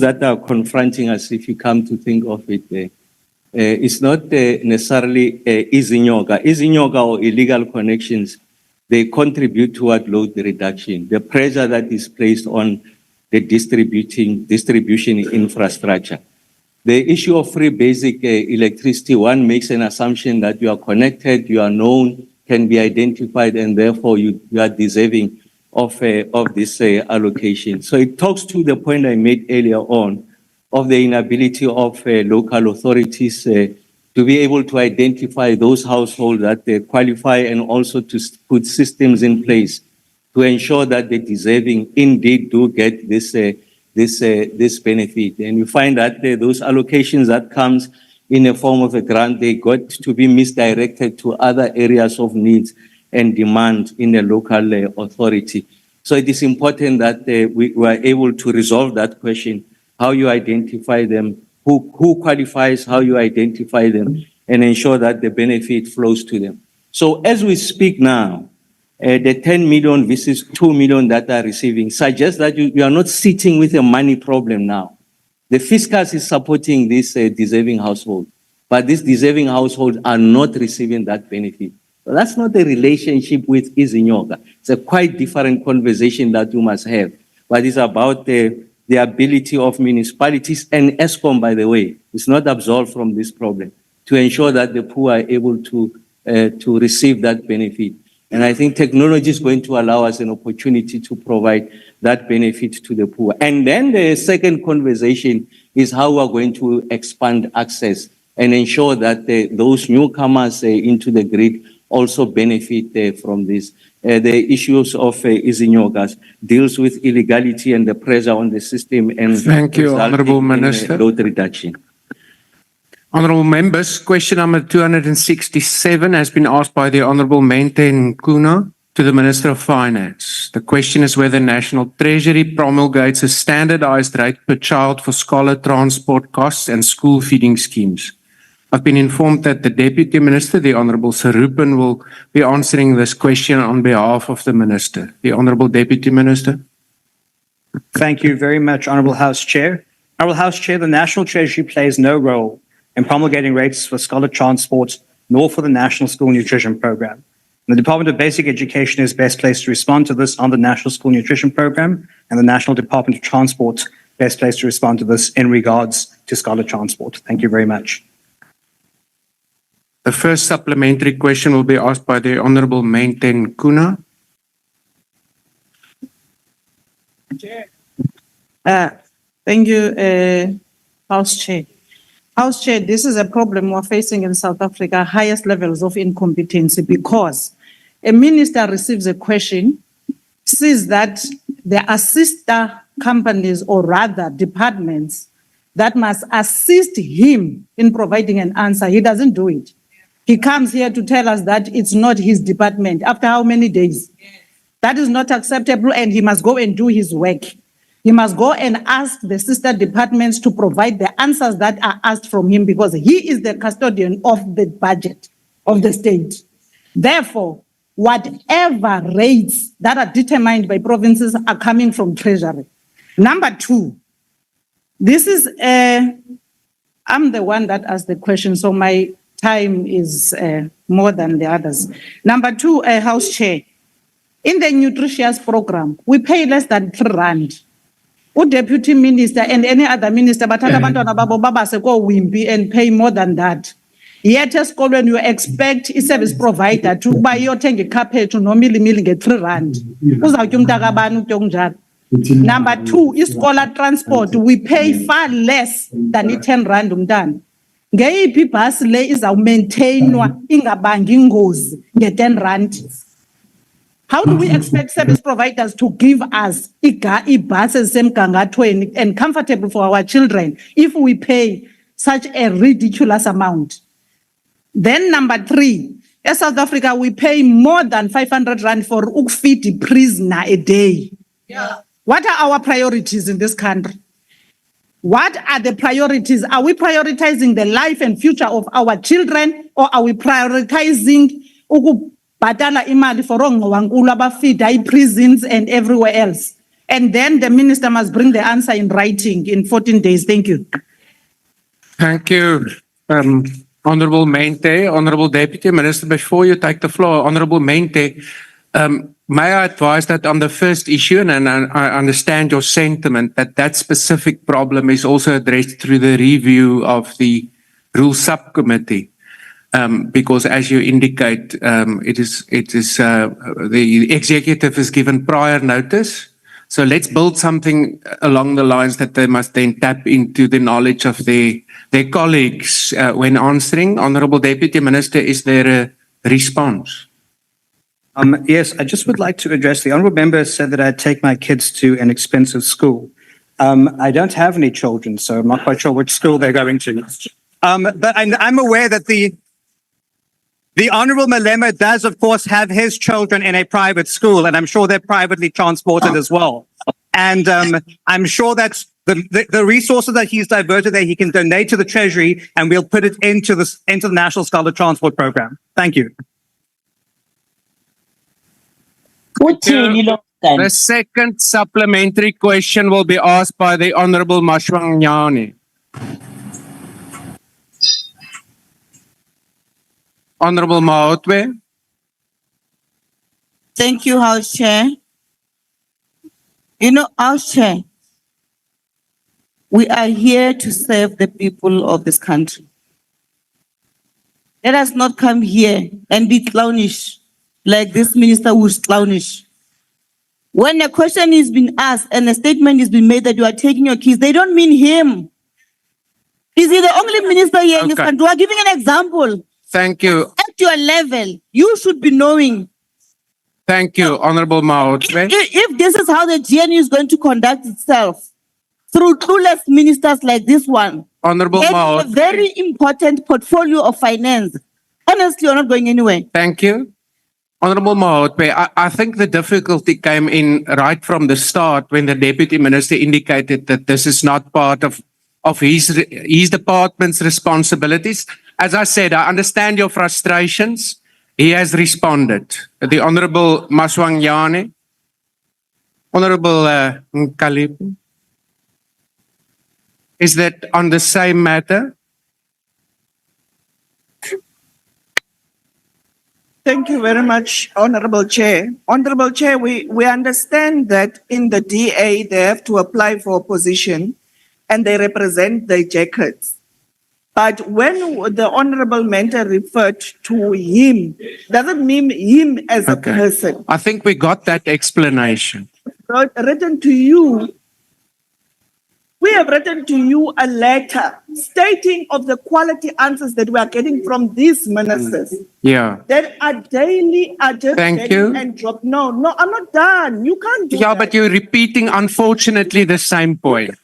that are confronting us, if you come to think of it, it's not necessarily izinyoka. Izinyoka or illegal connections, they contribute toward load reduction. The pressure that is placed on the distribution infrastructure. The issue of free basic electricity, one makes an assumption that you are connected, you are known, can be identified, and therefore you are deserving of this allocation. So it talks to the point I made earlier on of the inability of local authorities to be able to identify those households that qualify, and also to put systems in place to ensure that the deserving indeed do get this benefit. And you find that those allocations that comes in the form of a grant, they got to be misdirected to other areas of needs and demand in the local authority. So it is important that we are able to resolve that question, how you identify them, who qualifies, how you identify them, and ensure that the benefit flows to them. So as we speak now, the 10 million versus 2 million that are receiving suggests that you are not sitting with a money problem now. The fiscus is supporting this deserving household, but these deserving households are not receiving that benefit. So that's not a relationship with izinyoka. It's a quite different conversation that you must have, but it's about the ability of municipalities and ESCOM, by the way, is not absolved from this problem, to ensure that the poor are able to receive that benefit. And I think technology is going to allow us an opportunity to provide that benefit to the poor. And then the second conversation is how we're going to expand access and ensure that those newcomers into the grid also benefit from this. The issues of izinyokas deals with illegality and the pressure on the system. And thank you, Honourable Minister. Load reduction. Honourable members, question number 267 has been asked by the Honourable Mente Nkuna to the Minister of Finance. The question is whether National Treasury promulgates a standardized rate per child for scholar transport costs and school feeding schemes. I've been informed that the Deputy Minister, the Honourable Sarupan, will be answering this question on behalf of the Minister. The Honourable Deputy Minister. Thank you very much, Honourable House Chair. Honourable House Chair, the National Treasury plays no role in promulgating rates for scholar transport, nor for the National School Nutrition Program. The Department of Basic Education is best placed to respond to this on the National School Nutrition Program, and the National Department of Transport best placed to respond to this in regards to scholar transport. Thank you very much. The first supplementary question will be asked by the Honourable Mente Nkuna. Thank you, House Chair. House Chair, this is a problem we're facing in South Africa, highest levels of incompetency, because a minister receives a question, sees that there are sister companies, or rather departments, that must assist him in providing an answer. He doesn't do it. He comes here to tell us that it's not his department. After how many days? That is not acceptable, and he must go and do his work. He must go and ask the sister departments to provide the answers that are asked from him, because he is the custodian of the budget of the state. Therefore, whatever rates that are determined by provinces are coming from Treasury. Number two, this is, I'm the one that asked the question, so my time is more than the others. Number two, House Chair, in the nutritious program, we pay less than R3. Deputy Minister and any other minister, but and pay more than that. Yet, as when you expect a service provider to buy your tank carpet to normally get R3. Number two, is scholar transport. We pay far less than R10. Ngayiphi bus le izawumaintainwa ingabangi ingozi nge R10. How do we expect service providers to give us buses and comfortable for our children if we pay such a ridiculous amount? Then number three, in South Africa, we pay more than R500 for feed prisoner a day. Yeah. What are our priorities in this country? What are the priorities? Are we prioritizing the life and future of our children, or are we prioritizing batala imali for prisons and everywhere else? And then the minister must bring the answer in writing in 14 days. Thank you. Thank you, Honorable Mente. Honorable Deputy Minister, before you take the floor, Honorable Mente, may I advise that on the first issue, and I understand your sentiment, that that specific problem is also addressed through the review of the Rules Subcommittee. Because as you indicate, the executive is given prior notice. So let's build something along the lines that they must then tap into the knowledge of their colleagues when answering. Honorable Deputy Minister, is there a response? Yes, I just would like to address the honourable member said that I'd take my kids to an expensive school. I don't have any children, so I'm not quite sure which school they're going to. But I'm aware that the Honourable Malema does, of course, have his children in a private school, and I'm sure they're privately transported as well. And I'm sure that the resources that he's diverted there, he can donate to the Treasury, and we'll put it into the National Scholar Transport Program. Thank you. The second supplementary question will be asked by the Honourable Mashwanyane. Honourable Maotwe. Thank you, House Chair. You know, House Chair, we are here to serve the people of this country. Let us not come here and be clownish, like this minister who's clownish. When a question is being asked and a statement is being made that you are taking your kids, they don't mean him. Is he the only minister here in this Okay. country? We are giving an example. Thank you. At your level, you should be knowing. Thank you, Honourable Maotwe. If this is how the GNU is going to conduct itself, through clueless ministers like this one, Honourable it's a Maotwe. very important portfolio of finance. Honestly, you're not going anywhere. Thank you. Honourable Maotwe, I think the difficulty came in right from the start when the Deputy Minister indicated that this is not part of his department's responsibilities. As I said, I understand your frustrations. He has responded. The Honourable Maswanyane. Honourable Nkalipi. Is that on the same matter? Thank you very much, Honorable Chair. Honorable Chair, we understand that in the DA, they have to apply for a position and they represent the jackets. But when the Honorable Mentor referred to him, doesn't mean him as a Okay. person. I think we got that explanation. Written to you, we have written to you a letter stating of the quality answers that we are getting from these ministers. Yeah. That are daily, are just Thank getting you. and drop. No, I'm not done. You can't do Yeah, that. but you're repeating, unfortunately, the same point.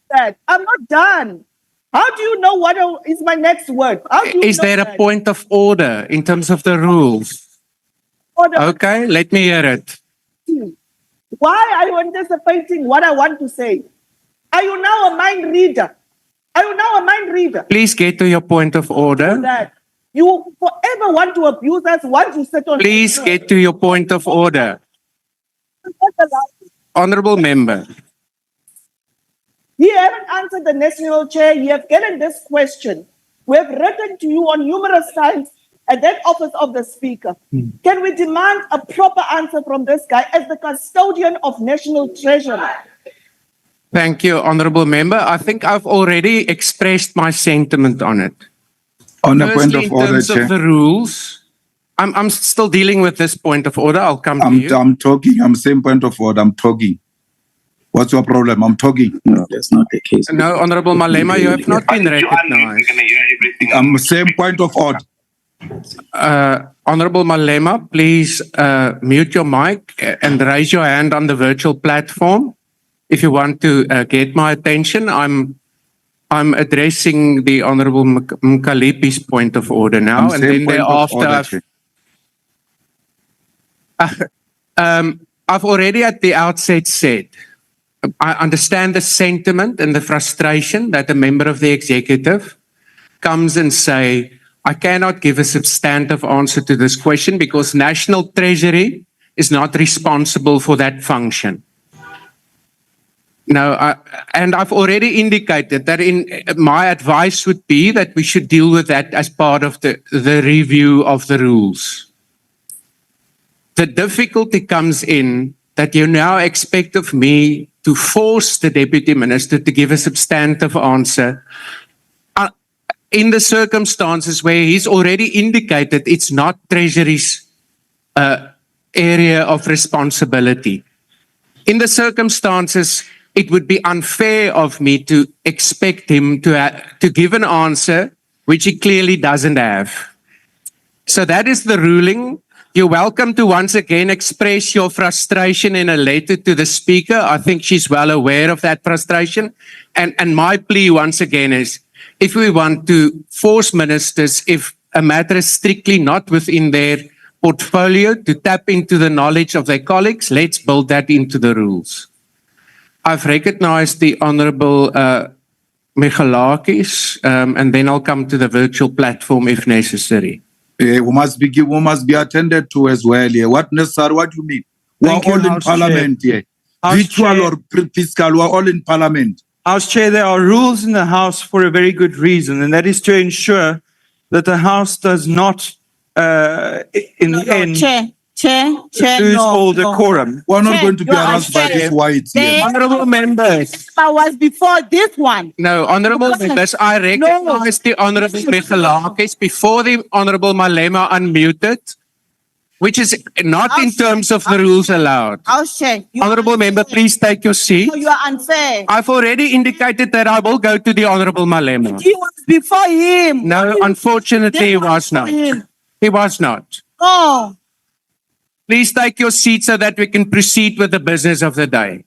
That. I'm not done. How do you know what is my next word? How do you Is know there a that? point of order in terms of the rules? Order. Okay, let me hear it. Why are you anticipating what I want to say? Are you now a mind reader? Are you now a mind reader? Please get to your point of order. That you forever want to abuse us once you sit on. Please get to your point of order. Honourable member. You haven't answered the national chair. You have given this question. We have written to you on numerous times at that office of the speaker. Can we demand a proper answer from this guy as the custodian of national treasury? Thank you, Honourable member. I think I've already expressed my sentiment on it. On a point Firstly, of in order, terms Chair. of the rules, I'm still dealing with this point of order. I'll come to you. I'm talking. I'm saying point of order. I'm talking. What's your problem? I'm talking. No, that's not the case. No, Honourable Malema, you have not been recognized. I'm saying point of order. Honourable Malema, please mute your mic and raise your hand on the virtual platform. If you want to get my attention, I'm addressing the Honourable Mkalipi's point of order now, I'm and saying then point of thereafter, order, Chair. I've already at the outset said, I understand the sentiment and the frustration that a member of the executive comes and say, I cannot give a substantive answer to this question because National Treasury is not responsible for that function. No, and I've already indicated that my advice would be that we should deal with that as part of the review of the rules. The difficulty comes in that you now expect of me to force the Deputy Minister to give a substantive answer in the circumstances where he's already indicated it's not Treasury's area of responsibility. In the circumstances, it would be unfair of me to expect him to give an answer which he clearly doesn't have. So that is the ruling. You're welcome to once again express your frustration in a letter to the Speaker. I think she's well aware of that frustration. And my plea once again is, if we want to force ministers, if a matter is strictly not within their portfolio, to tap into the knowledge of their colleagues, let's build that into the rules. I've recognized the Honorable Michalakis, and then I'll come to the virtual platform if necessary. We must be attended to as well here. What necessary? What do you mean? We're Thank you, all in House Parliament here. House Virtual Chair. or fiscal, we're all in Parliament. House Chair, there are rules in the House for a very good reason, and that is to ensure that the House does not, in the end, Chair, lose no, all no. decorum. We're not Chair, going to be you are harassed by chair. these whites here. There Honorable members. was before this one. No, Honorable members, I recognize the Honorable Michalakis before the Honorable Malema unmuted, which is not in terms of the rules allowed. House Chair. you are Honorable member, unfair. please take your seat. No, you are unfair. I've already indicated that I will go to the Honorable Malema. He was before him. No, unfortunately, he was not. Him. He was not. No. Please take your seat so that we can proceed with the business of the day.